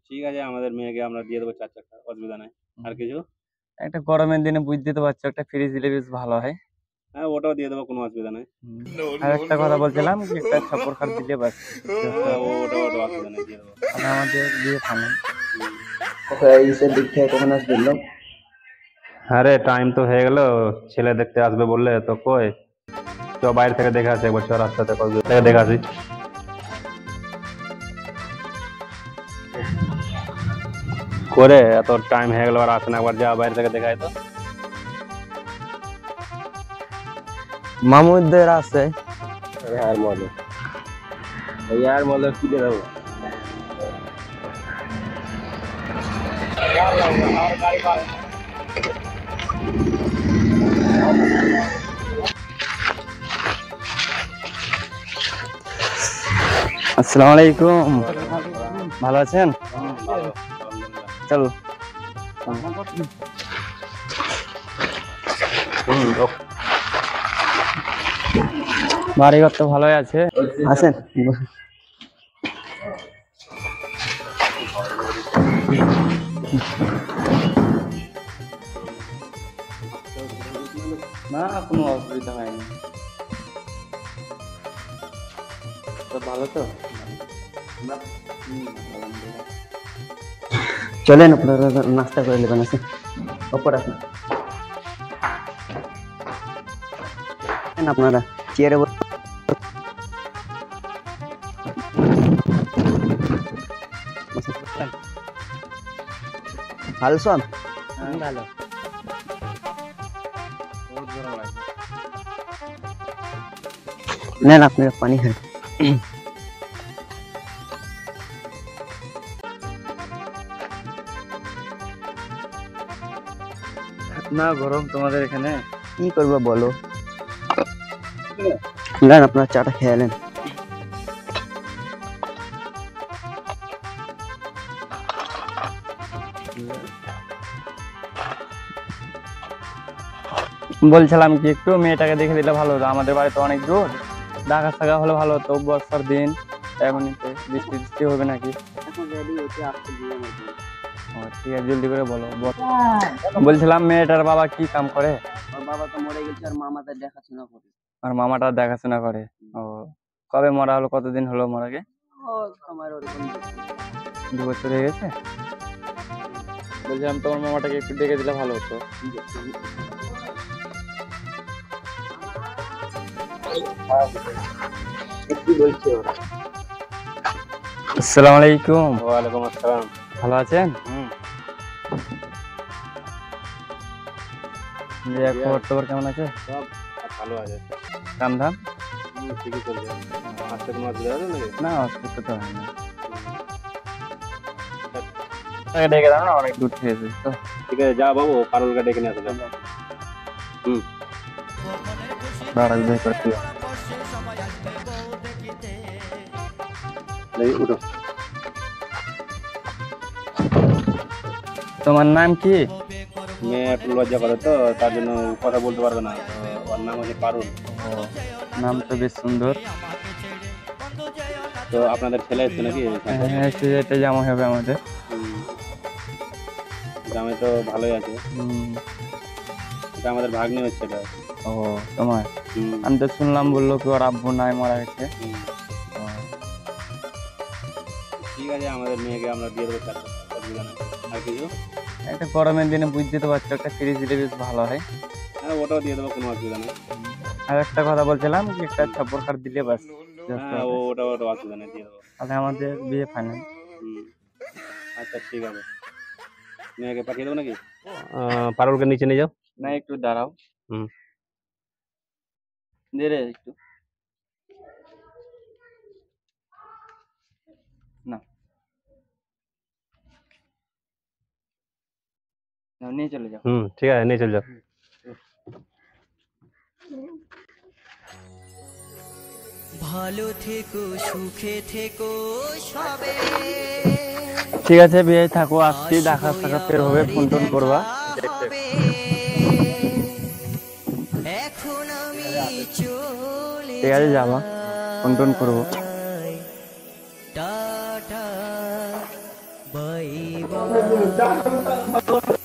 ঠিক আছে, আমাদের মেয়েকে আমরা দিয়ে দেবো 4 চারটা, অসুবিধা নাই। আর কিছু? একটা গরমের দিনে বুঝতে তো পারছো, একটা ফ্রিজ দিলে বেশ ভালো হয়। হ্যাঁ, ওটাও দিয়ে দেবো, কোনো অসুবিধা নাই। আর একটা কথা বলছিলাম কি, একটা ছাপর খাট দিলে বাস। হ্যাঁ, ওটাও অসুবিধা নাই, দিয়ে দেবো। তাহলে আমাদের বিয়ে ফাইনাল। ইসের দিক থেকে কখন আসবেন লোক? আরে টাইম তো হয়ে গেল, ছেলে দেখতে আসবে বললে তো কই। চ বাইরে থেকে দেখে আসি একবার, চ রাস্তাতে কত দূর থেকে দেখে আসি। করে এত টাইম হয়ে গেল আর আসে না, একবার যা বাইরে থেকে দেখায় তো। মামুদের আছে আর মলে আর মলে কি দিয়ে দেবো? আসসালামু আলাইকুম, ভালো আছেন? চলো। বাড়িঘর তো ভালোই আছে, আসেন। না, কোনো অসুবিধা হয়নি। সব ভালো তো? চলেন আপনারা নাস্তা করে নেবেন। আসেন ওপর আসেন, আপনারা চেয়ারে ভালো সব ভালো। নেন আপনারা পানি খান। না গরম তোমাদের এখানে? কি করবো বলো, নেন আপনারা চাটা খেয়ে নেন। বলছিলাম কি, একটু মেয়েটাকে দেখে দিলে ভালো হতো, আমাদের বাড়ি তো অনেক দূর, ঢাকা থাকা হলে ভালো হতো। বর্ষার দিন, এখনই তো বৃষ্টি বৃষ্টি হবে নাকি? ও, ঠিক আছে, জলদি করে বলো। বলছিলাম মেয়েটার বাবা কি কাম করে? ওর বাবা তো মরে গেছে, আর মামা তার দেখাশোনা করে। আর মামাটা দেখাশোনা করে? ও, কবে মরা হলো, কতদিন হলো মরাকে? আমার ওরকম 2 বছর হয়ে গেছে। বলছিলাম তোমার মামাটাকে একটু দেখে দিলে ভালো হতো। কি বলছে ওরা? আসসালামু আলাইকুম। ওয়ালাইকুম আসসালাম। ভালো আছেন? খবর টবর কেমন আছে? সব ভালো আছে। কাম ধাম? ঠিকই চলছে। আসতে কোনো অসুবিধা হবে নাকি? না, অসুবিধা তো হয় না। ডেকে দাও না, অনেক দূর থেকে এসেছি তো। ঠিক আছে, যা বাবু পারুলকে ডেকে নিয়ে আসো। দাঁড়াল ভেতর দিয়ে। উঠো। তোমার নাম কি? মেয়ে একটু লজ্জা করে তো, তার জন্য কথা বলতে পারবে না। ওর নাম হচ্ছে পারুল। নাম তো বেশ সুন্দর। তো আপনাদের ছেলে এসছে নাকি? হ্যাঁ, এটা জামা হবে আমাদের। গ্রামে তো ভালোই আছে। এটা আমাদের ভাগ্নি হচ্ছে এটা। ও, তোমার? আমি তো শুনলাম বললো কি ওর আব্বু নাই, মারা গেছে। ঠিক আছে, আমাদের মেয়েকে আমরা দিয়ে দেবো 4টা, অসুবিধা নেই। আর কিছু? একটা গরমের দিনে বুঝতে তো পারছো, একটা ফ্রিজ দিলে বেশ ভালো হয়। হ্যাঁ, ওটাও দিয়ে দেবো, কোনো অসুবিধা নেই। আর একটা কথা বলছিলাম কি, একটা ছাপর খাট দিলে বাস। হ্যাঁ, ওটাও অসুবিধা নেই, দিয়ে দেবো। তাহলে আমাদের বিয়ে ফাইনাল। আচ্ছা, ঠিক আছে। মেয়েকে পাঠিয়ে দেবো নাকি? পারুলকে নিচে নিয়ে যাও। না, একটু দাঁড়াও। দে রে একটু। না, নিয়ে চলে যাও। ঠিক আছে, নিয়ে চলে যাও। ভালো থেকো, সুখে থেকো সবে। ঠিক আছে, বিয়ে থাকো, আসছি, দেখা সাক্ষাৎ ফের হবে, ফোন টোন করবা। এখন আমি চলে ঠিক আছে, যাবা, ফোন টোন করবো। Tata, bye bye.